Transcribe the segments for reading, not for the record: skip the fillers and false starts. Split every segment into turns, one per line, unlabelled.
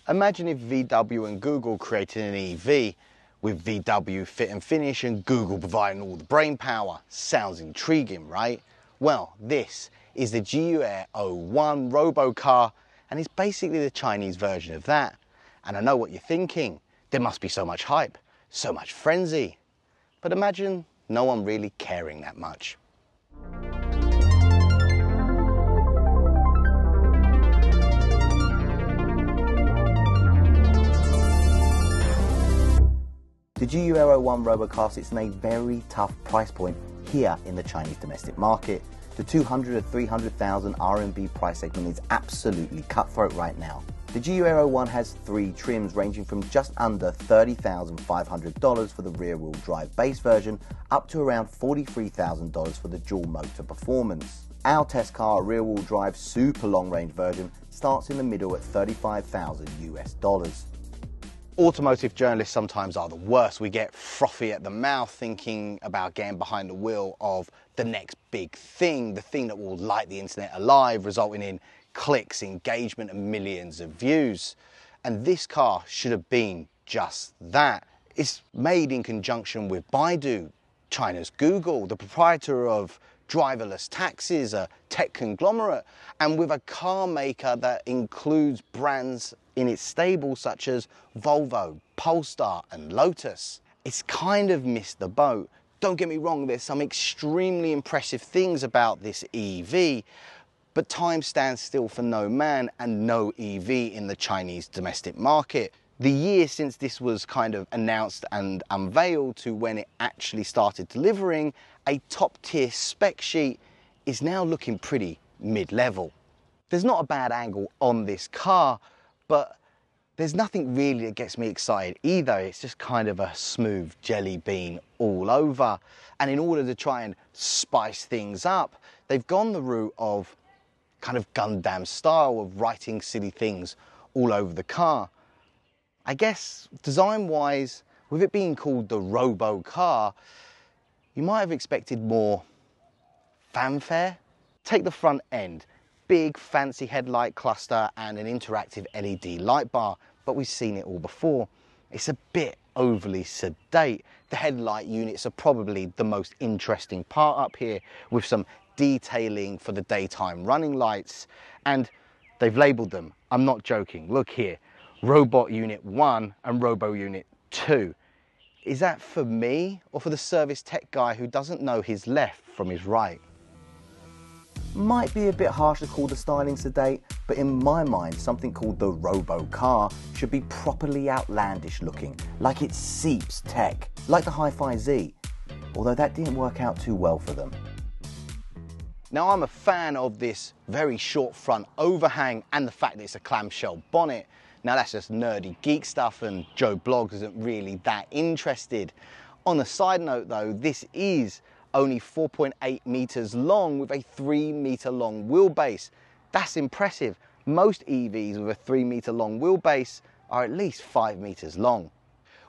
Imagine if VW and Google created an EV with VW fit and finish and Google providing all the brain power. Sounds intriguing, right? Well, this is the Jiyue 01 Robocar, and it's basically the Chinese version of that. And I know what you're thinking. There must be so much hype, so much frenzy. But imagine no one really caring that much. The Jiyue 01 Robocar sits in a very tough price point here in the Chinese domestic market. The 200 to 300,000 RMB price segment is absolutely cutthroat right now. The Jiyue 01 has three trims ranging from just under $30,500 for the rear-wheel drive base version up to around $43,000 for the dual motor performance. Our test car rear-wheel drive super long-range version starts in the middle at $35,000 US. Automotive journalists sometimes are the worst. We get frothy at the mouth thinking about getting behind the wheel of the next big thing, the thing that will light the internet alive, resulting in clicks, engagement and millions of views. And this car should have been just that. It's made in conjunction with Baidu, China's Google, the proprietor of driverless taxis, a tech conglomerate, and with a car maker that includes brands in its stable such as Volvo, Polestar and Lotus. It's kind of missed the boat. Don't get me wrong, there's some extremely impressive things about this EV, but time stands still for no man and no EV in the Chinese domestic market. The year since this was kind of announced and unveiled to when it actually started delivering, a top tier spec sheet is now looking pretty mid-level. There's not a bad angle on this car, but there's nothing really that gets me excited either. It's just kind of a smooth jelly bean all over. And in order to try and spice things up, they've gone the route of kind of Gundam style of writing silly things all over the car. I guess design-wise, with it being called the Robocar, you might have expected more fanfare. Take the front end, big fancy headlight cluster and an interactive LED light bar, but we've seen it all before. It's a bit overly sedate. The headlight units are probably the most interesting part up here, with some detailing for the daytime running lights, and they've labeled them. I'm not joking, look here. Robot Unit 1 and Robo Unit 2. Is that for me or for the service tech guy who doesn't know his left from his right? Might be a bit harsh to call the styling sedate, but in my mind something called the Robocar should be properly outlandish looking, like it seeps tech, like the Hi-Fi Z, although that didn't work out too well for them. Now I'm a fan of this very short front overhang and the fact that it's a clamshell bonnet. Now that's just nerdy geek stuff and Joe Bloggs isn't really that interested. On a side note though, this is only 4.8 meters long with a 3 meter long wheelbase. That's impressive. Most EVs with a 3 meter long wheelbase are at least 5 meters long.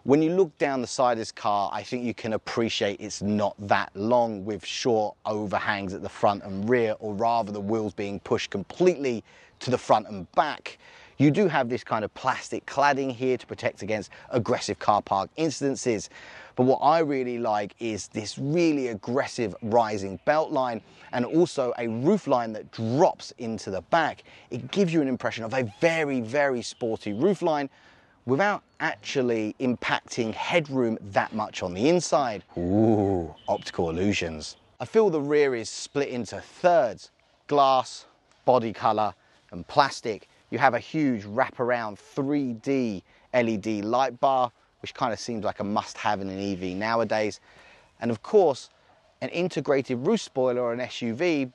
When you look down the side of this car, I think you can appreciate it's not that long with short overhangs at the front and rear, or rather the wheels being pushed completely to the front and back. You do have this kind of plastic cladding here to protect against aggressive car park incidences. But what I really like is this really aggressive rising belt line and also a roof line that drops into the back. It gives you an impression of a very, very sporty roof line without actually impacting headroom that much on the inside. Ooh, optical illusions. I feel the rear is split into thirds: glass, body color, and plastic. You have a huge wraparound 3D LED light bar, which kind of seems like a must-have in an EV nowadays. And of course, an integrated roof spoiler or an SUV,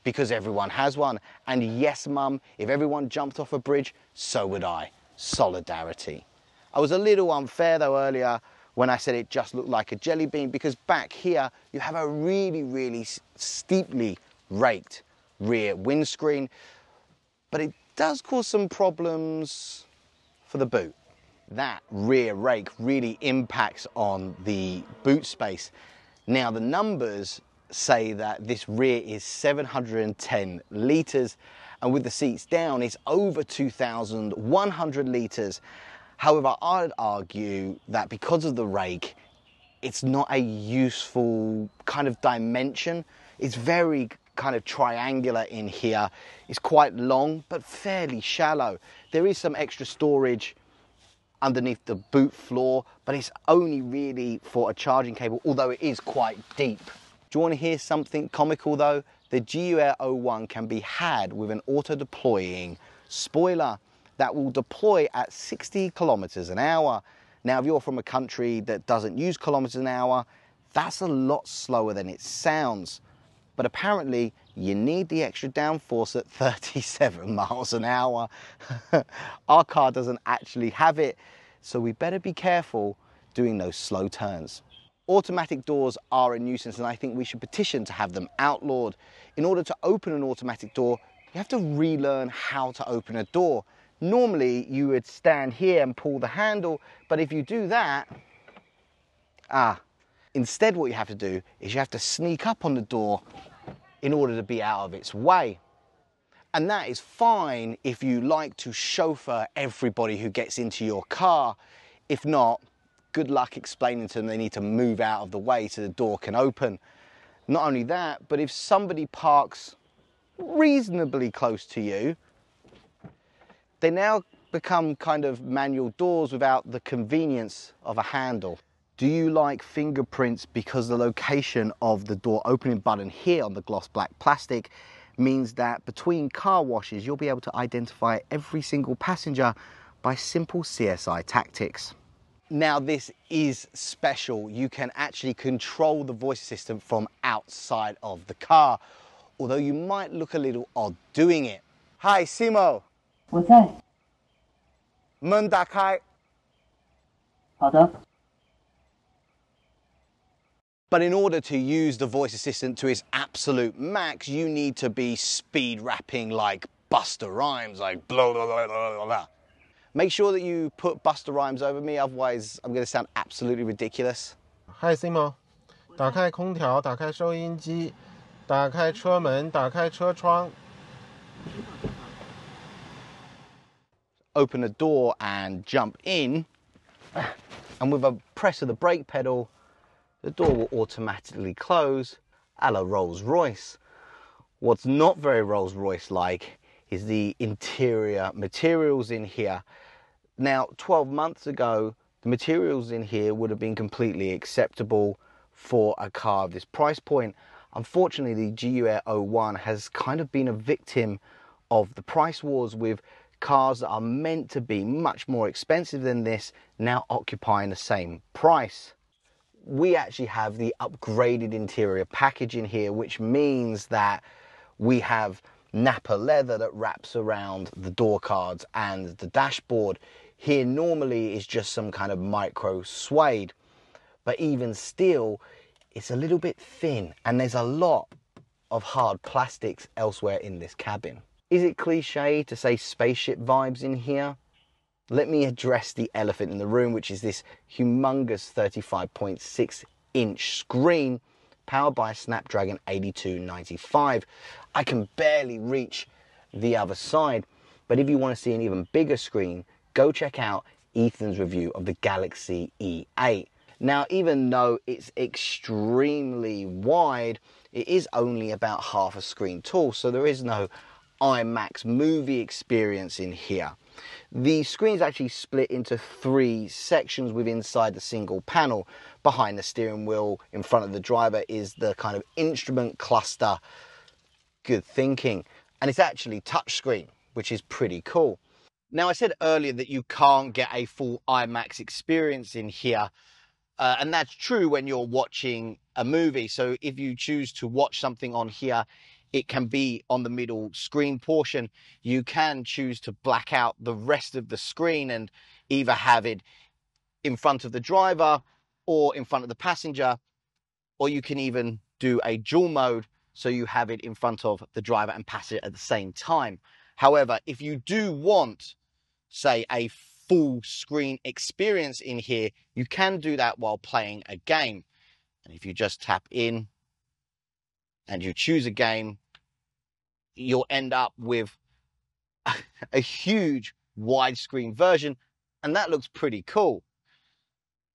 because everyone has one. And yes, mum, if everyone jumped off a bridge, so would I. Solidarity. I was a little unfair though earlier when I said it just looked like a jelly bean, because back here you have a really, really steeply raked rear windscreen, but it does cause some problems for the boot. That rear rake really impacts on the boot space. Now the numbers say that this rear is 710 litres, and with the seats down, it's over 2,100 litres. However, I'd argue that because of the rake, it's not a useful kind of dimension. It's very kind of triangular in here. It's quite long, but fairly shallow. There is some extra storage underneath the boot floor, but it's only really for a charging cable, although it is quite deep. Do you want to hear something comical though? The Jiyue 01 can be had with an auto-deploying spoiler that will deploy at 60 kilometers an hour. Now, if you're from a country that doesn't use kilometers an hour, that's a lot slower than it sounds. But apparently, you need the extra downforce at 37 miles an hour. Our car doesn't actually have it, so we better be careful doing those slow turns. Automatic doors are a nuisance, and I think we should petition to have them outlawed. In order to open an automatic door, you have to relearn how to open a door. Normally, you would stand here and pull the handle, but if you do that, instead what you have to do is you have to sneak up on the door in order to be out of its way. And that is fine if you like to chauffeur everybody who gets into your car. If not, good luck explaining to them they need to move out of the way so the door can open. Not only that, but if somebody parks reasonably close to you, they now become kind of manual doors without the convenience of a handle. Do you like fingerprints because the location of the door opening button here on the gloss black plastic means that between car washes you'll be able to identify every single passenger by simple CSI tactics. Now this is special. You can actually control the voice assistant from outside of the car, although you might look a little odd doing it. Hi, Simo.
我在。
门打开。
好的。
But in order to use the voice assistant to its absolute max, you need to be speed rapping like Busta Rhymes, like blah, blah, blah, blah, blah. Make sure that you put Busta Rhymes over me, otherwise I'm going to sound absolutely ridiculous.
Hi Simo， 打开空调，打开收音机，打开车门，打开车窗。
Open the door and jump in, and with a press of the brake pedal, the door will automatically close, a la Rolls-Royce. What's not very Rolls-Royce-like is the interior materials in here. Now, 12 months ago, the materials in here would have been completely acceptable for a car of this price point. Unfortunately, the Jiyue 01 has kind of been a victim of the price wars, with cars that are meant to be much more expensive than this now occupying the same price. We actually have the upgraded interior package in here, which means that we have Nappa leather that wraps around the door cards and the dashboard. Here normally is just some kind of micro suede, but even still, it's a little bit thin and there's a lot of hard plastics elsewhere in this cabin. Is it cliche to say spaceship vibes in here? Let me address the elephant in the room, which is this humongous 35.6-inch screen powered by a Snapdragon 8295. I can barely reach the other side, but if you want to see an even bigger screen, go check out Ethan's review of the Galaxy E8. Now, even though it's extremely wide, it is only about half a screen tall, so there is no IMAX movie experience in here. The screen is actually split into 3 sections within inside the single panel. Behind the steering wheel, in front of the driver, is the kind of instrument cluster. Good thinking. And it's actually touchscreen, which is pretty cool. Now, I said earlier that you can't get a full IMAX experience in here. And that's true when you're watching a movie. So if you choose to watch something on here, it can be on the middle screen portion. You can choose to black out the rest of the screen and either have it in front of the driver or in front of the passenger, or you can even do a dual mode, so you have it in front of the driver and passenger at the same time. However, if you do want, say, a full screen experience in here, you can do that while playing a game. And if you just tap in and you choose a game, you'll end up with a huge widescreen version, and that looks pretty cool.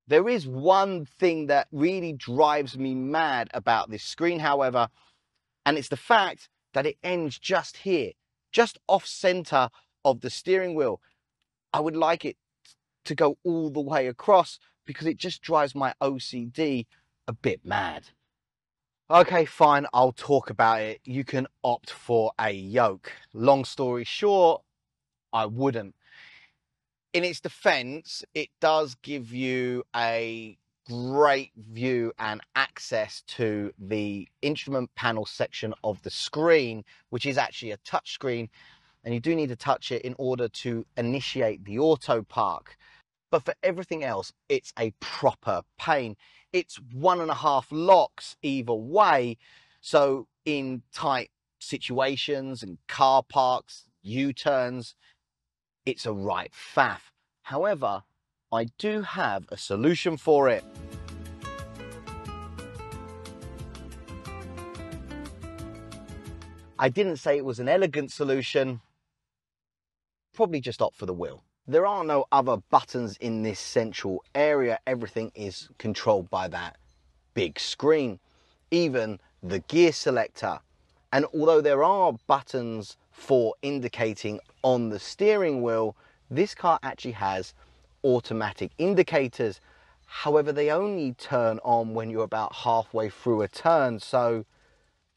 There is one thing that really drives me mad about this screen, however, and it's the fact that it ends just here, just off center of the steering wheel. I would like it to go all the way across because it just drives my OCD a bit mad. Okay, fine, I'll talk about it. You can opt for a yoke. Long story short, I wouldn't. In its defense, it does give you a great view and access to the instrument panel section of the screen, which is actually a touch screen, and you do need to touch it in order to initiate the auto park. But for everything else, it's a proper pain. It's 1.5 locks either way. So in tight situations and car parks, U-turns, it's a right faff. However, I do have a solution for it. I didn't say it was an elegant solution. Probably just opt for the wheel. There are no other buttons in this central area. Everything is controlled by that big screen, even the gear selector. And although there are buttons for indicating on the steering wheel, this car actually has automatic indicators. However, they only turn on when you're about halfway through a turn, so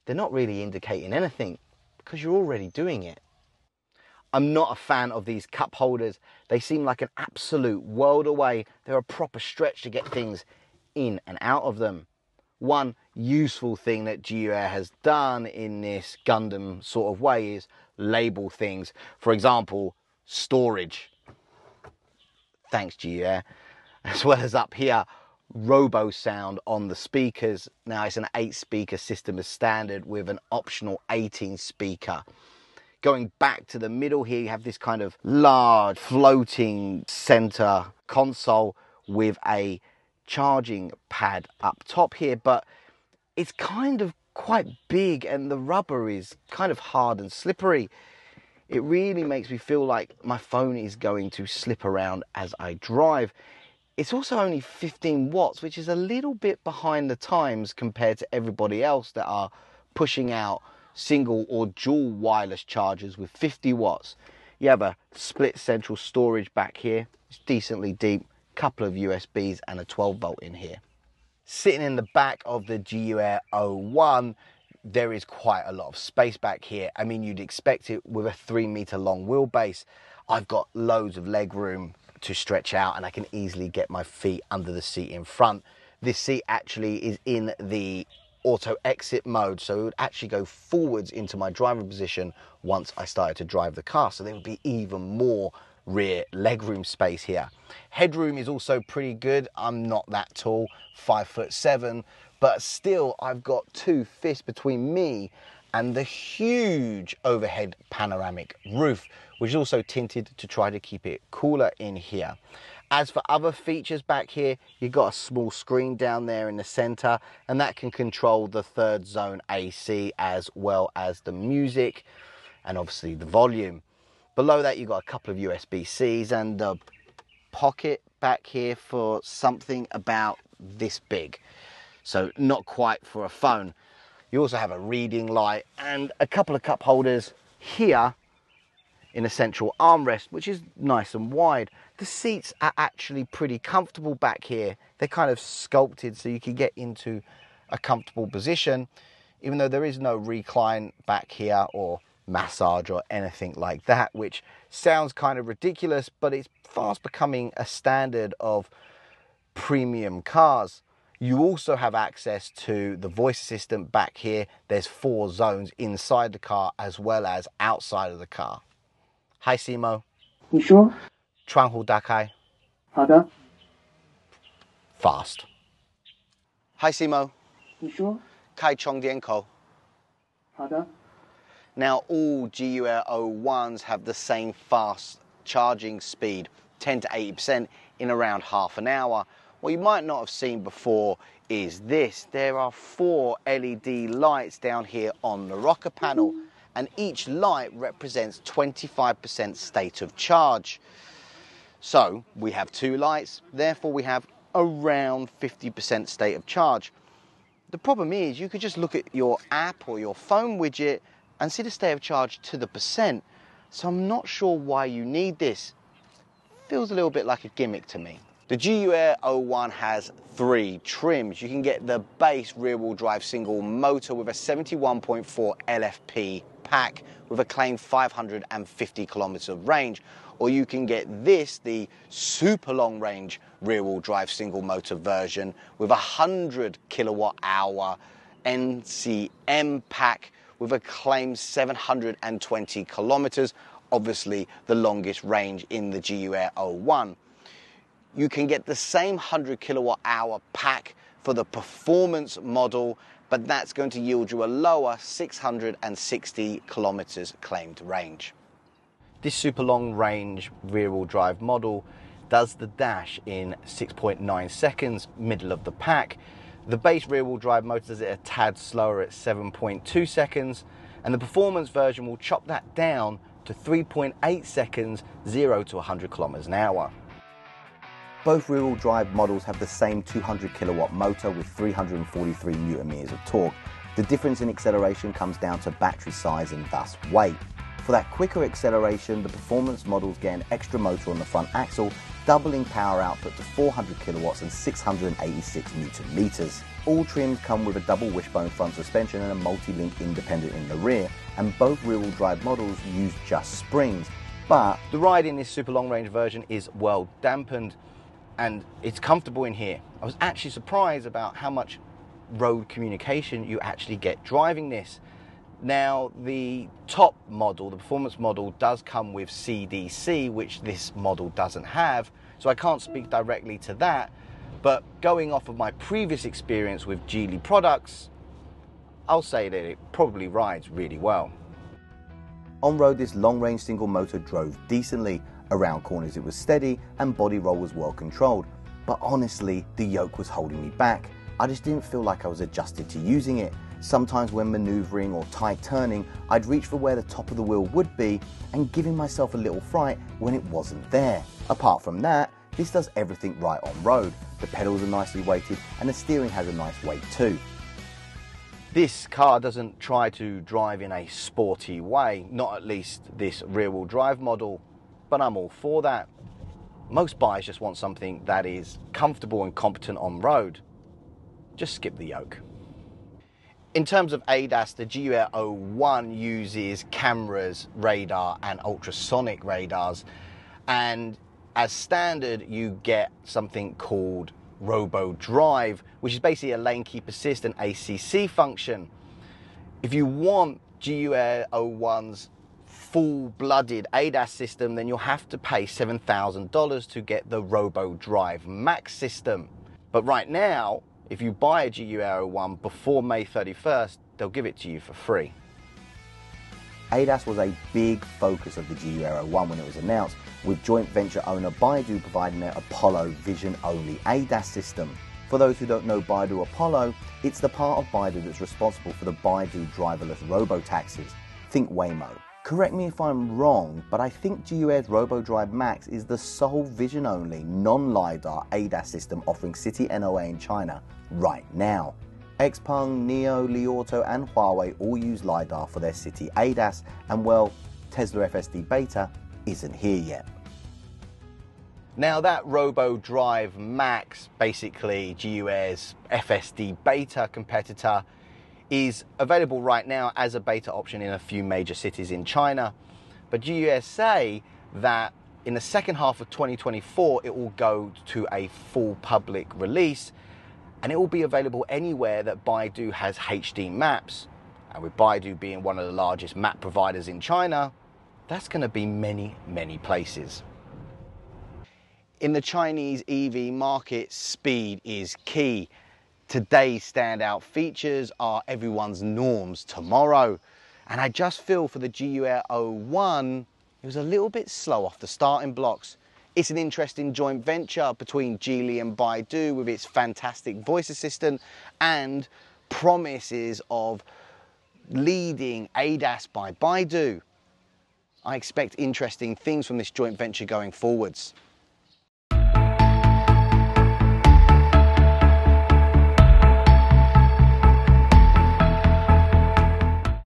they're not really indicating anything because you're already doing it. I'm not a fan of these cup holders. They seem like an absolute world away. They're a proper stretch to get things in and out of them. One useful thing that Jiyue has done in this Gundam sort of way is label things. For example, storage. Thanks, Jiyue. As well as up here, robo sound on the speakers. Now it's an 8-speaker system as standard with an optional 18-speaker. Going back to the middle here, you have this kind of large floating center console with a charging pad up top here, but it's kind of quite big and the rubber is kind of hard and slippery. It really makes me feel like my phone is going to slip around as I drive. It's also only 15 watts, which is a little bit behind the times compared to everybody else that are pushing out single or dual wireless chargers with 50 watts. You have a split central storage back here. It's decently deep, couple of USBs and a 12 volt in here. Sitting in the back of the Jiyue 01, there is quite a lot of space back here. I mean, you'd expect it with a 3-meter long wheelbase. I've got loads of leg room to stretch out and I can easily get my feet under the seat in front. This seat actually is in the auto exit mode, so it would actually go forwards into my driving position once I started to drive the car, so there would be even more rear legroom space here. Headroom is also pretty good. I'm not that tall, 5'7", but still I've got 2 fists between me and the huge overhead panoramic roof, which is also tinted to try to keep it cooler in here. As for other features back here, you've got a small screen down there in the center, and that can control the 3rd zone AC as well as the music and obviously the volume. Below that, you've got a couple of USB-Cs and a pocket back here for something about this big. So not quite for a phone. You also have a reading light and a couple of cup holders here in a central armrest, which is nice and wide. The seats are actually pretty comfortable back here. They're kind of sculpted so you can get into a comfortable position, even though there is no recline back here or massage or anything like that, which sounds kind of ridiculous, but it's fast becoming a standard of premium cars. You also have access to the voice assistant back here. There's 4 zones inside the car as well as outside of the car. Hi Simo.
你说
窗户打开.
好的，
Fast. Hi Simo.
你说
开充电口.
好的，
Now all Jiyue 01s have the same fast charging speed, 10 to 80% in around half an hour. What you might not have seen before is this. There are 4 LED lights down here on the rocker panel, and each light represents 25% state of charge. So we have 2 lights, therefore we have around 50% state of charge. The problem is you could just look at your app or your phone widget and see the state of charge to the percent. So I'm not sure why you need this. Feels a little bit like a gimmick to me. The Jiyue 01 has 3 trims. You can get the base rear-wheel drive single motor with a 71.4 LFP pack with a claimed 550 kilometers of range, or you can get this, the super long range rear-wheel drive single motor version with a 100 kilowatt hour NCM pack with a claimed 720 kilometers, obviously the longest range in the Jiyue 01. You can get the same 100 kilowatt hour pack for the performance model, but that's going to yield you a lower 660 kilometers claimed range. This super long range rear wheel drive model does the dash in 6.9 seconds, middle of the pack. The base rear wheel drive motor does it a tad slower at 7.2 seconds, and the performance version will chop that down to 3.8 seconds, 0 to 100 kilometers an hour. Both rear-wheel drive models have the same 200 kilowatt motor with 343 Newton meters of torque. The difference in acceleration comes down to battery size and thus weight. For that quicker acceleration, the performance models get an extra motor on the front axle, doubling power output to 400 kilowatts and 686 Newton meters. All trims come with a double wishbone front suspension and a multi-link independent in the rear, and both rear-wheel drive models use just springs. But the ride in this super long range version is well dampened, and it's comfortable in here. I was actually surprised about how much road communication you actually get driving this. Now, the top model, the performance model, does come with CDC, which this model doesn't have, so I can't speak directly to that, but going off of my previous experience with Geely products, I'll say that it probably rides really well. On road, this long-range single motor drove decently. Around corners it was steady and body roll was well controlled, but honestly the yoke was holding me back. I just didn't feel like I was adjusted to using it. Sometimes when maneuvering or tight turning, I'd reach for where the top of the wheel would be and giving myself a little fright when it wasn't there. Apart from that, this does everything right on road. The pedals are nicely weighted and the steering has a nice weight too. This car doesn't try to drive in a sporty way, not at least this rear-wheel drive model, but I'm all for that. Most buyers just want something that is comfortable and competent on road. Just skip the yoke. In terms of ADAS, the Jiyue 01 uses cameras, radar and ultrasonic radars, and as standard you get something called Robo Drive, which is basically a lane keep assist and ACC function. If you want Jiyue 01's full-blooded ADAS system, then you'll have to pay $7,000 to get the Robo Drive Max system. But right now, if you buy a Jiyue 01 before May 31st, they'll give it to you for free. ADAS was a big focus of the Jiyue 01 when it was announced, with joint venture owner Baidu providing their Apollo vision-only ADAS system. For those who don't know Baidu Apollo, it's the part of Baidu that's responsible for the Baidu driverless robo-taxis. Think Waymo. Correct me if I'm wrong, but I think Jiyue's Robo Drive Max is the sole vision-only, non-LiDAR ADAS system offering city NOA in China right now. Xpeng, Neo, Li Auto and Huawei all use LiDAR for their city ADAS, and well, Tesla FSD Beta isn't here yet. Now that Robo Drive Max, basically Jiyue's FSD Beta competitor, is available right now as a beta option in a few major cities in China. But Jiyue say that in the second half of 2024, it will go to a full public release, and it will be available anywhere that Baidu has HD maps. And with Baidu being one of the largest map providers in China, that's going to be many, many places. In the Chinese EV market, speed is key. Today's standout features are everyone's norms tomorrow. And I just feel for the Jiyue 01, it was a little bit slow off the starting blocks. It's an interesting joint venture between Geely and Baidu with its fantastic voice assistant and promises of leading ADAS by Baidu. I expect interesting things from this joint venture going forwards.